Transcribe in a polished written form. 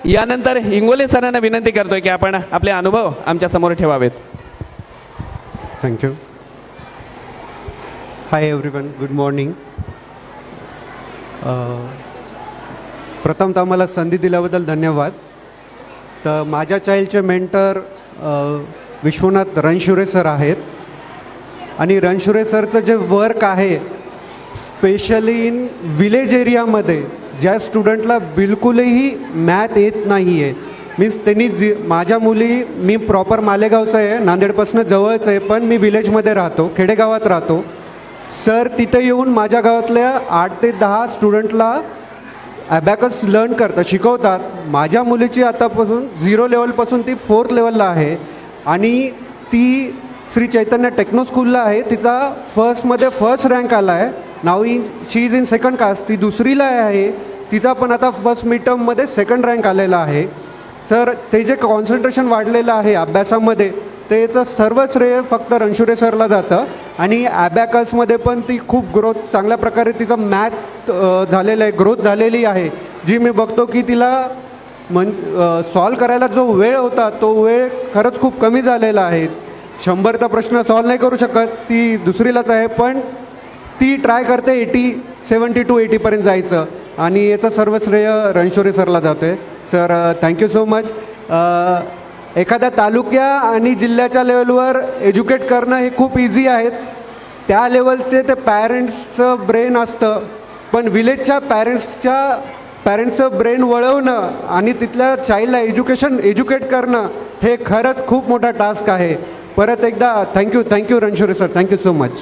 यानंतर हिंगोले सरांना विनंती करतोय की आपण आपले अनुभव आमच्या समोर ठेवावेत. Thank you. Hi everyone, good morning. प्रथमतः मला संधी दिल्याबद्दल धन्यवाद. तर माझ्या चाइल्डचे मेंटर विश्वनाथ रणशुरे सर आहेत आणि रणशुरे सरचं जे वर्क आहे स्पेशली इन विलेज एरियामध्ये ज्या स्टुडंटला बिलकुलही मॅथ येत नाही आहे, मीन्स त्यांनी माझ्या मुली, मी प्रॉपर मालेगावचा आहे, नांदेडपासून जवळच आहे, पण मी विलेजमध्ये राहतो, खेडेगावात राहतो. सर तिथे येऊन माझ्या गावातल्या 8 ते 10 स्टुडंटला ॲबॅकस लर्न करतात, शिकवतात. माझ्या मुलीची आतापासून 0 लेवलपासून ती 4th लेवलला आहे आणि ती श्री चैतन्य टेक्नो स्कूलला आहे. तिचा फर्स्टमध्ये फर्स्ट रँक आला आहे. Now she is in second caste. ती 2रीला आहे. तिचा पण आता फर्स्ट मिड टर्ममध्ये 2nd रँक आलेला आहे. सर ते जे कॉन्सन्ट्रेशन वाढलेलं आहे अभ्यासामध्ये त्याचं सर्व श्रेय फक्त रणशुरे सरला जातं आणि ॲबॅकसमध्ये पण ती खूप ग्रोथ चांगल्या प्रकारे तिचं मॅथ झालेलं आहे, ग्रोथ झालेली आहे, जी मी बघतो की तिला सॉल्व करायला जो वेळ होता तो वेळ खरंच खूप कमी झालेला आहे. 100चा प्रश्न सॉल्व नाही करू शकत, ती 2रीलाच आहे, पण ती ट्राय करते 70 to 80पर्यंत जायचं आणि याचं सर्व श्रेय रणशुरे सरला जातं आहे. Sir thank you so much. एखाद्या तालुक्या आणि जिल्ह्याच्या लेवलवर एज्युकेट करणं हे खूप इझी आहेत. त्या लेवलचे ते पॅरेंट्सचं ब्रेन असतं, पण विलेजच्या पॅरेंट्सचं ब्रेन वळवणं आणि तिथल्या चाइल्डला एज्युकेट करणं हे खरंच खूप मोठा टास्क आहे. परत एकदा thank you Ranshure sir, thank you so much.